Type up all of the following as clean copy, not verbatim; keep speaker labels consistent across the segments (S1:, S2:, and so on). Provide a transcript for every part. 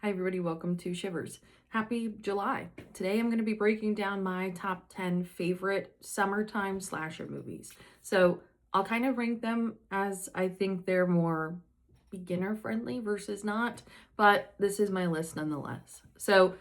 S1: Hi everybody, welcome to Shivers. Happy July. Today I'm going to be breaking down my top 10 favorite summertime slasher movies. So I'll kind of rank them as I think they're more beginner friendly versus not, but this is my list nonetheless. So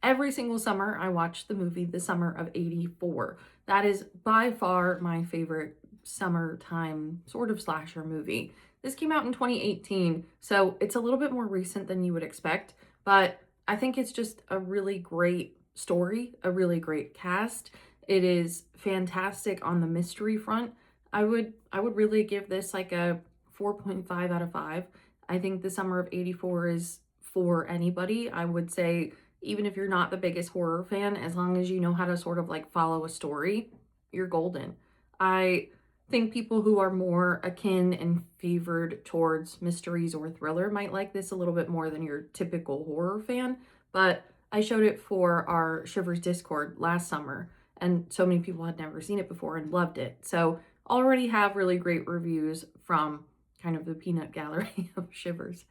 S1: every single summer I watch the movie The Summer of '84. That is by far my favorite summertime sort of slasher movie. This came out in 2018, so it's a little bit more recent than you would expect, but I think it's just a really great story, a really great cast. It is fantastic on the mystery front. I would really give this like a 4.5 out of 5. I think The Summer of '84 is for anybody. I would say even if you're not the biggest horror fan, as long as you know how to sort of like follow a story, you're golden. I think people who are more akin and favored towards mysteries or thriller might like this a little bit more than your typical horror fan, but I showed it for our Shivers Discord last summer, and so many people had never seen it before and loved it. So already have really great reviews from kind of the peanut gallery of Shivers.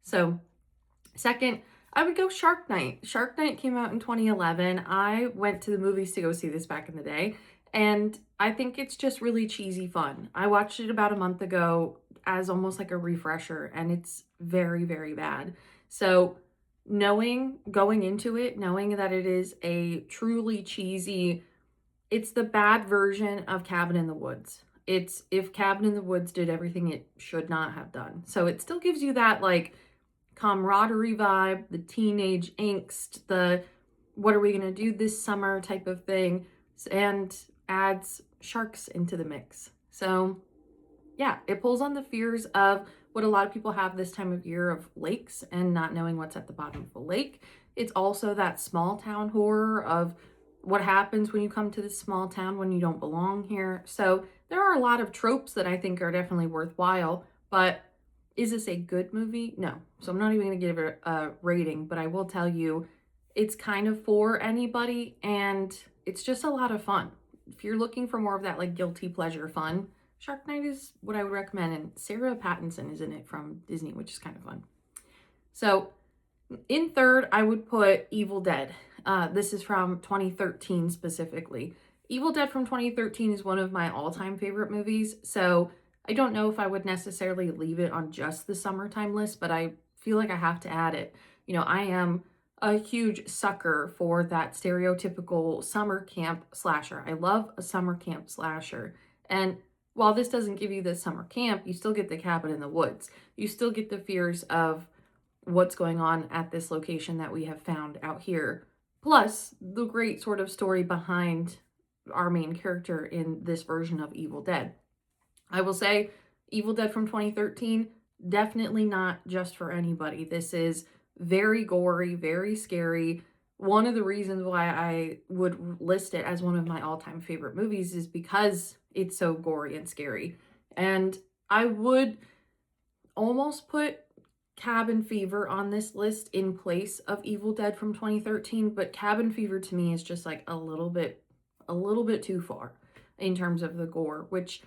S1: So second, I would go Shark Night. Shark Night came out in 2011. I went to the movies to go see this back in the day, and I think it's just really cheesy fun. I watched it about a month ago as almost like a refresher, and it's very, very bad. So, going into it, knowing that it is a truly cheesy, it's the bad version of Cabin in the Woods. It's if Cabin in the Woods did everything it should not have done. So, it still gives you that like camaraderie vibe, the teenage angst, the what are we going to do this summer type of thing, and adds sharks into the mix. So, yeah, it pulls on the fears of what a lot of people have this time of year of lakes and not knowing what's at the bottom of the lake. It's also that small town horror of what happens when you come to this small town when you don't belong here. So, there are a lot of tropes that I think are definitely worthwhile, but is this a good movie? No. So I'm not even going to give it a rating, but I will tell you it's kind of for anybody and it's just a lot of fun. If you're looking for more of that like guilty pleasure fun, Shark Night is what I would recommend. And Sarah Pattinson is in it from Disney, which is kind of fun. So in third, I would put Evil Dead. This is from 2013 specifically. Evil Dead from 2013 is one of my all-time favorite movies. So I don't know if I would necessarily leave it on just the summertime list, but I feel like I have to add it. You know, I am a huge sucker for that stereotypical summer camp slasher. I love a summer camp slasher. And while this doesn't give you the summer camp, you still get the cabin in the woods. You still get the fears of what's going on at this location that we have found out here. Plus, the great sort of story behind our main character in this version of Evil Dead. I will say, Evil Dead from 2013, definitely not just for anybody. This is very gory, very scary. One of the reasons why I would list it as one of my all-time favorite movies is because it's so gory and scary. And I would almost put Cabin Fever on this list in place of Evil Dead from 2013, but Cabin Fever to me is just like a little bit too far in terms of the gore, which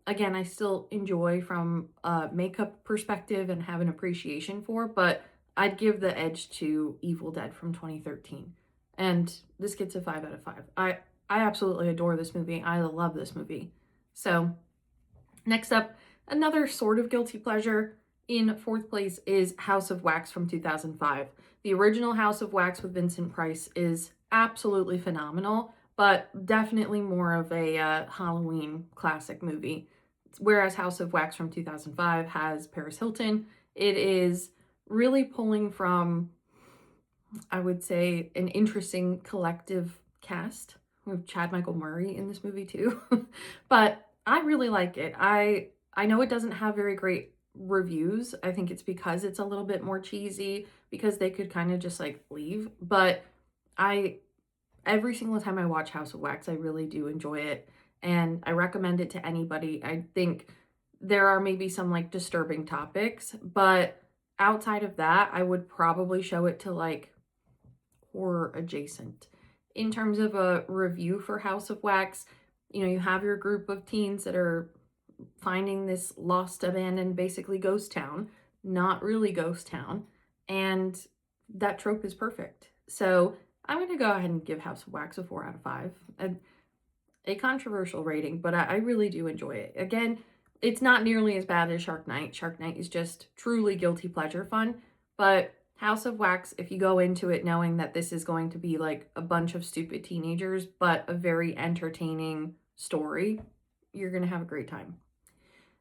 S1: again, I still enjoy from a makeup perspective and have an appreciation for, but I'd give the edge to Evil Dead from 2013. And this gets a 5 out of 5. I absolutely adore this movie. I love this movie. So, next up, another sort of guilty pleasure. In fourth place is House of Wax from 2005. The original House of Wax with Vincent Price is absolutely phenomenal, but definitely more of a Halloween classic movie. Whereas House of Wax from 2005 has Paris Hilton. It is really pulling from, I would say, an interesting collective cast. We have Chad Michael Murray in this movie too. But I really like it. I know it doesn't have very great reviews. I think it's because it's a little bit more cheesy, because they could kind of just like leave. But every single time I watch House of Wax, I really do enjoy it. And I recommend it to anybody. I think there are maybe some like disturbing topics, but outside of that, I would probably show it to like horror adjacent. In terms of a review for House of Wax, you know, you have your group of teens that are finding this lost, abandoned, basically ghost town, not really ghost town. And that trope is perfect. So I'm going to go ahead and give House of Wax a 4 out of 5. A controversial rating, but I really do enjoy it. Again, it's not nearly as bad as Shark Night. Shark Night is just truly guilty pleasure fun, but House of Wax, if you go into it knowing that this is going to be like a bunch of stupid teenagers, but a very entertaining story, you're going to have a great time.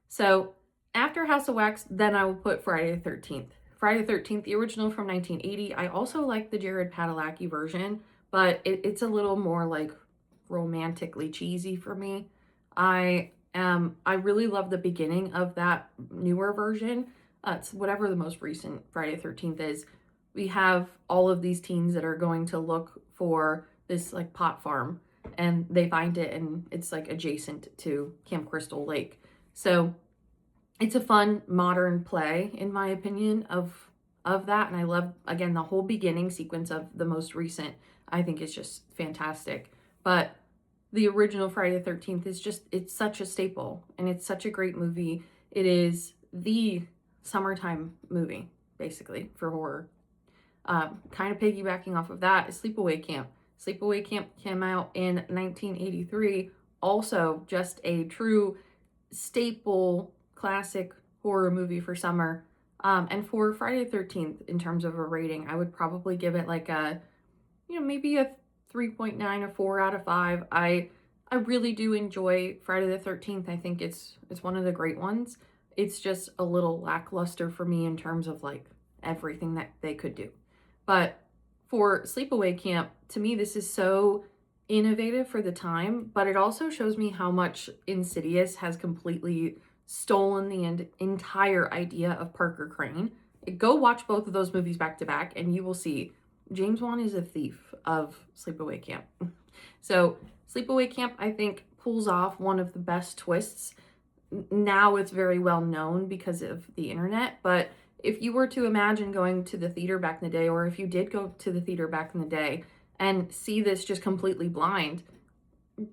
S1: So after House of Wax, then I will put Friday the 13th. Friday the 13th, the original from 1980. I also like the Jared Padalecki version, but it's a little more like romantically cheesy for me. I really love the beginning of that newer version. It's whatever the most recent Friday the 13th is. We have all of these teens that are going to look for this like pot farm, and they find it, and it's like adjacent to Camp Crystal Lake. So it's a fun modern play, in my opinion, of that. And I love, again, the whole beginning sequence of the most recent. I think it's just fantastic. But the original Friday the 13th is just, it's such a staple, and it's such a great movie. It is the summertime movie, basically, for horror. Kind of piggybacking off of that is Sleepaway Camp. Sleepaway Camp came out in 1983. Also, just a true staple classic horror movie for summer. And for Friday the 13th, in terms of a rating, I would probably give it like a, maybe a 3.9, a 4 out of 5. I really do enjoy Friday the 13th. I think it's one of the great ones. It's just a little lackluster for me in terms of like everything that they could do. But for Sleepaway Camp, to me, this is so innovative for the time, but it also shows me how much Insidious has completely stolen the entire idea of Parker Crane. Go watch both of those movies back to back, and you will see James Wan is a thief of Sleepaway Camp. So Sleepaway Camp, I think, pulls off one of the best twists. Now it's very well known because of the internet, but if you were to imagine going to the theater back in the day, or if you did go to the theater back in the day and see this just completely blind,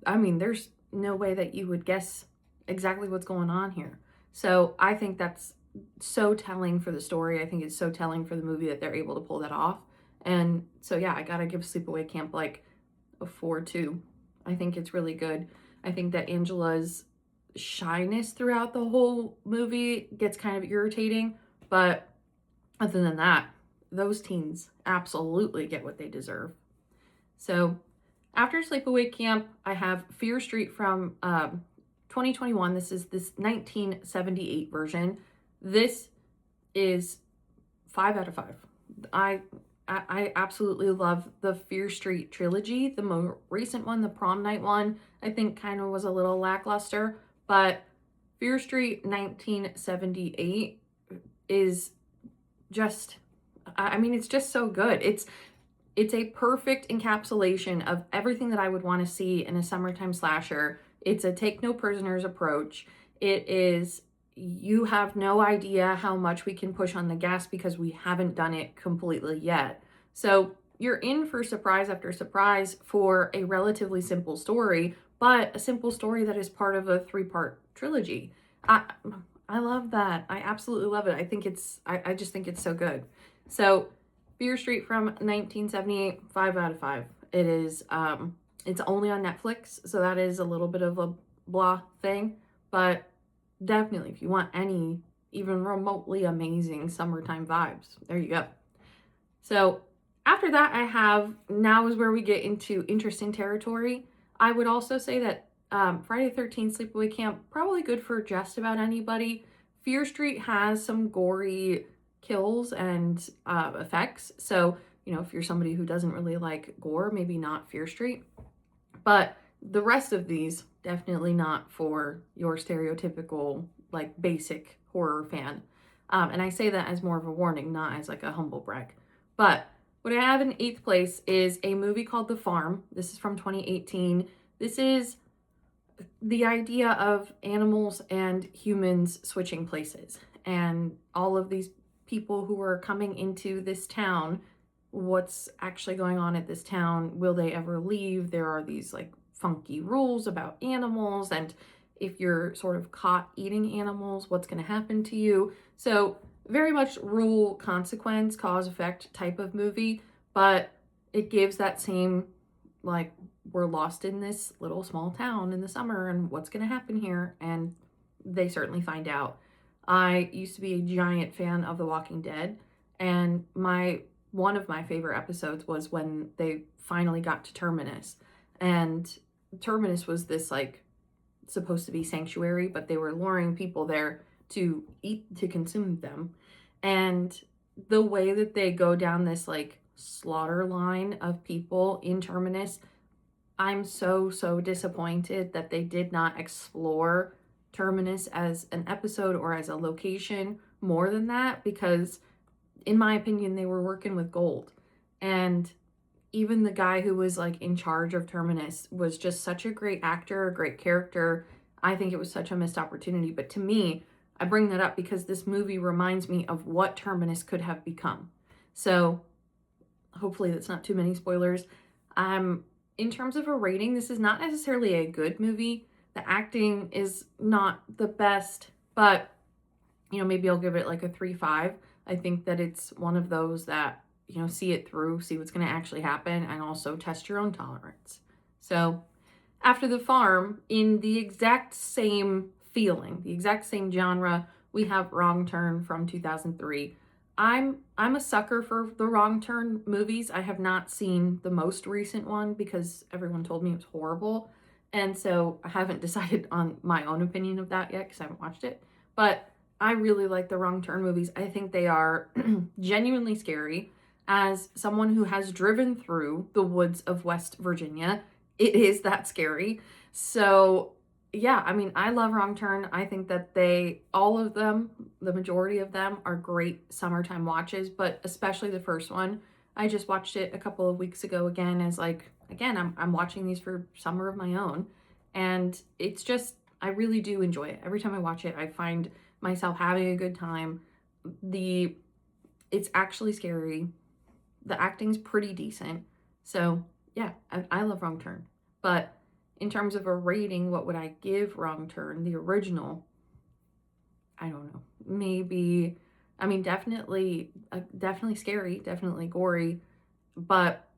S1: I mean, there's no way that you would guess exactly what's going on here. So I think that's so telling for the story. I think it's so telling for the movie that they're able to pull that off. And so, yeah, I gotta give Sleepaway Camp like a 4-2. I think it's really good. I think that Angela's shyness throughout the whole movie gets kind of irritating, but other than that, those teens absolutely get what they deserve. So after Sleepaway Camp, I have Fear Street from 2021. This is this 1978 version. This is 5 out of 5. I absolutely love the Fear Street trilogy. The more recent one, the prom night one, I think kind of was a little lackluster, but Fear Street 1978 is just, I mean, it's just so good. It's a perfect encapsulation of everything that I would want to see in a summertime slasher. It's a take no prisoners approach. It is, you have no idea how much we can push on the gas because we haven't done it completely yet. So you're in for surprise after surprise for a relatively simple story, but a simple story that is part of a 3-part trilogy. I love that. I absolutely love it. I just think it's so good. So Fear Street from 1978, 5 out of 5. It is, it's only on Netflix, so that is a little bit of a blah thing, but definitely if you want any even remotely amazing summertime vibes, there you go. So after that, I have, now is where we get into interesting territory. I would also say that Friday the 13th, Sleepaway Camp, probably good for just about anybody. Fear Street has some gory kills and effects. So, if you're somebody who doesn't really like gore, maybe not Fear Street. But the rest of these, definitely not for your stereotypical, like, basic horror fan. And I say that as more of a warning, not as like a humble brag. But what I have in 8th place is a movie called The Farm. This is from 2018. This is the idea of animals and humans switching places, and all of these people who are coming into this town, what's actually going on at this town, will they ever leave? There are these like funky rules about animals, and if you're sort of caught eating animals, what's going to happen to you? So very much rule, consequence, cause, effect type of movie, but it gives that same, like, we're lost in this little small town in the summer and what's going to happen here, and they certainly find out. I used to be a giant fan of The Walking Dead, and one of my favorite episodes was when they finally got to Terminus. And Terminus was this, like, supposed to be sanctuary, but they were luring people there to eat, to consume them. And the way that they go down this, like, slaughter line of people in Terminus, I'm so disappointed that they did not explore Terminus as an episode or as a location more than that, because in my opinion they were working with gold. And even the guy who was, like, in charge of Terminus was just such a great actor, a great character. I think it was such a missed opportunity. But to me, I bring that up because this movie reminds me of what Terminus could have become. So hopefully that's not too many spoilers. In terms of a rating, this is not necessarily a good movie. The acting is not the best, but, you know, maybe I'll give it like a 3.5. I think that it's one of those that, you know, see it through, see what's going to actually happen, and also test your own tolerance. So after The Farm, in the exact same feeling, the exact same genre, we have Wrong Turn from 2003. I'm a sucker for the Wrong Turn movies. I have not seen the most recent one because everyone told me it was horrible. And so I haven't decided on my own opinion of that yet because I haven't watched it. But I really like the Wrong Turn movies. I think they are genuinely scary. As someone who has driven through the woods of West Virginia, it is that scary. So yeah, I mean, I love Wrong Turn. I think that all of them, the majority of them, are great summertime watches, but especially the first one. I just watched it a couple of weeks ago again as, like, again, I'm watching these for summer of my own. And it's just, I really do enjoy it. Every time I watch it, I find myself having a good time. It's actually scary. The acting's pretty decent. So yeah, I love Wrong Turn. But in terms of a rating, what would I give Wrong Turn, the original? I don't know. Maybe, I mean, definitely scary, definitely gory, but,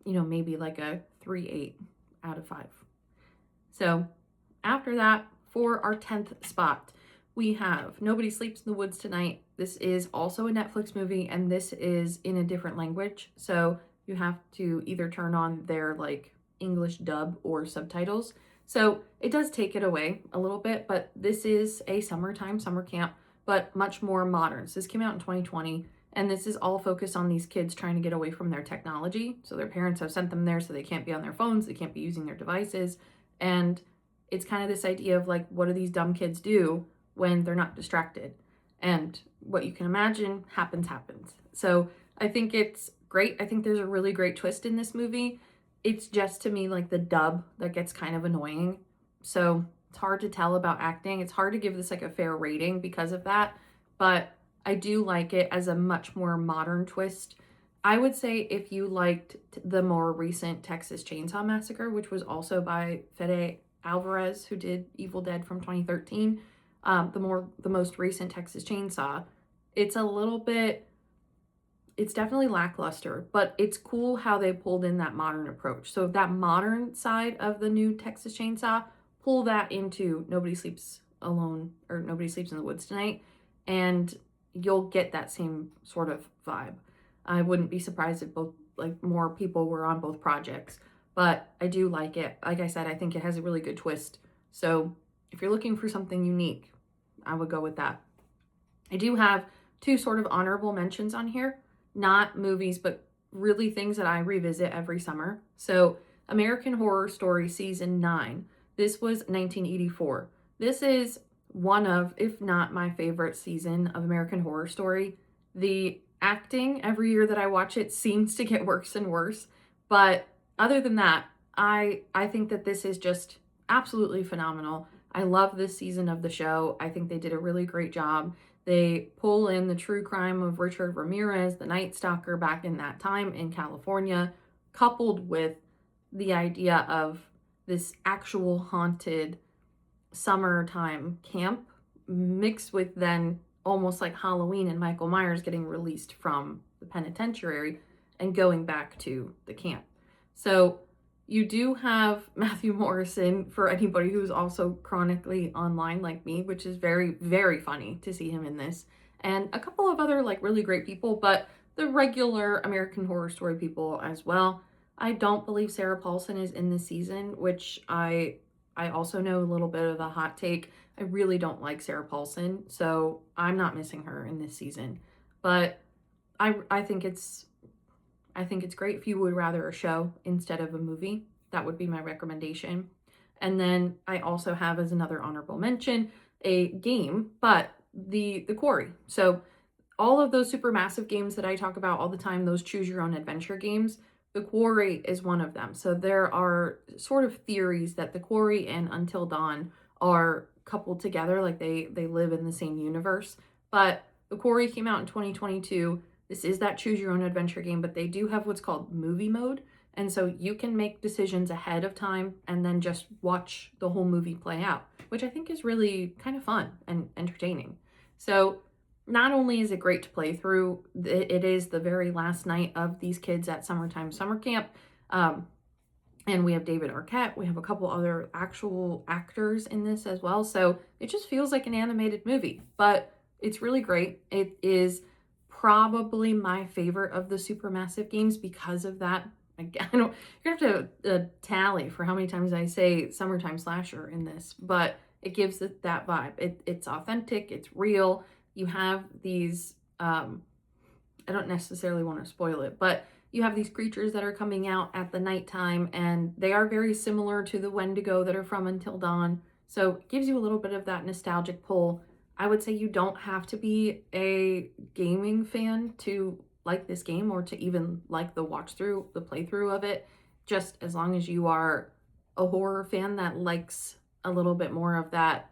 S1: you know, maybe like a 3.8 out of 5. So after that, for our 10th spot, we have Nobody Sleeps in the Woods Tonight. This is also a Netflix movie, and this is in a different language. So you have to either turn on their, like, English dub or subtitles. So it does take it away a little bit, but this is a summer camp, but much more modern. So this came out in 2020, and this is all focused on these kids trying to get away from their technology. So their parents have sent them there so they can't be on their phones, they can't be using their devices. And it's kind of this idea of, like, what do these dumb kids do when they're not distracted? And what you can imagine happens. So I think it's great. I think there's a really great twist in this movie. It's just, to me, like, the dub that gets kind of annoying. So it's hard to tell about acting. It's hard to give this, like, a fair rating because of that. But I do like it as a much more modern twist. I would say if you liked the more recent Texas Chainsaw Massacre, which was also by Fede Alvarez, who did Evil Dead from 2013, the most recent Texas Chainsaw, it's definitely lackluster, but it's cool how they pulled in that modern approach. So that modern side of the new Texas Chainsaw, pull that into Nobody Sleeps Alone or Nobody Sleeps in the Woods Tonight, and you'll get that same sort of vibe. I wouldn't be surprised if more people were on both projects, but I do like it. Like I said, I think it has a really good twist. So if you're looking for something unique, I would go with that. I do have 2 sort of honorable mentions on here. Not movies, but really things that I revisit every summer. So American Horror Story Season 9. This was 1984. This is one of, if not my favorite season of American Horror Story. The acting every year that I watch it seems to get worse and worse. But other than that, I think that this is just absolutely phenomenal. I love this season of the show. I think they did a really great job. They pull in the true crime of Richard Ramirez, the Night Stalker, back in that time in California, coupled with the idea of this actual haunted summertime camp, mixed with then almost like Halloween and Michael Myers getting released from the penitentiary and going back to the camp. So you do have Matthew Morrison for anybody who's also chronically online like me, which is very, very funny to see him in this. And a couple of other like really great people, but the regular American Horror Story people as well. I don't believe Sarah Paulson is in this season, which I also know a little bit of a hot take. I really don't like Sarah Paulson, so I'm not missing her in this season. But I think it's great if you would rather a show instead of a movie. That would be my recommendation. And then I also have as another honorable mention a game, but the Quarry. So all of those super massive games that I talk about all the time, those choose your own adventure games, the Quarry is one of them. So there are sort of theories that the Quarry and Until Dawn are coupled together, like they live in the same universe. But the Quarry came out in 2022. This is that choose your own adventure game, but they do have what's called movie mode. And so you can make decisions ahead of time and then just watch the whole movie play out, which I think is really kind of fun and entertaining. So not only is it great to play through, it is the very last night of these kids at summertime summer camp. And we have David Arquette. We have a couple other actual actors in this as well. So it just feels like an animated movie, but it's really great. It is probably my favorite of the Supermassive games because of that. I don't, you're gonna have to tally for how many times I say summertime slasher in this, but it gives it that vibe. It's authentic, it's real. You have these, I don't necessarily want to spoil it, but you have these creatures that are coming out at the nighttime, and they are very similar to the Wendigo that are from Until Dawn. So it gives you a little bit of that nostalgic pull. I would say you don't have to be a gaming fan to like this game or to even like the watch through, the playthrough of it, just as long as you are a horror fan that likes a little bit more of that,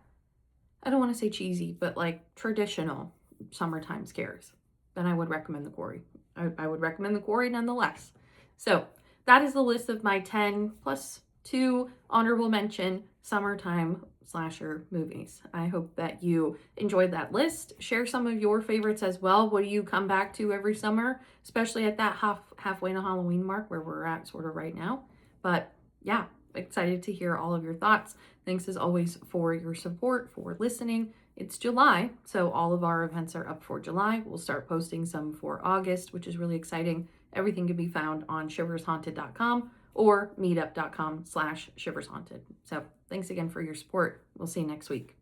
S1: I don't want to say cheesy, but like traditional summertime scares, then I would recommend the Quarry. I would recommend the Quarry nonetheless. So that is the list of my 10 plus 2 honorable mention summertime slasher movies. I hope that you enjoyed that list. Share some of your favorites as well. What do you come back to every summer, especially at that halfway to Halloween mark where we're at sort of right now. But yeah, excited to hear all of your thoughts. Thanks as always for your support, for listening. It's July, so all of our events are up for July. We'll start posting some for August, which is really exciting. Everything can be found on shivershaunted.com or meetup.com/shivershaunted. So thanks again for your support. We'll see you next week.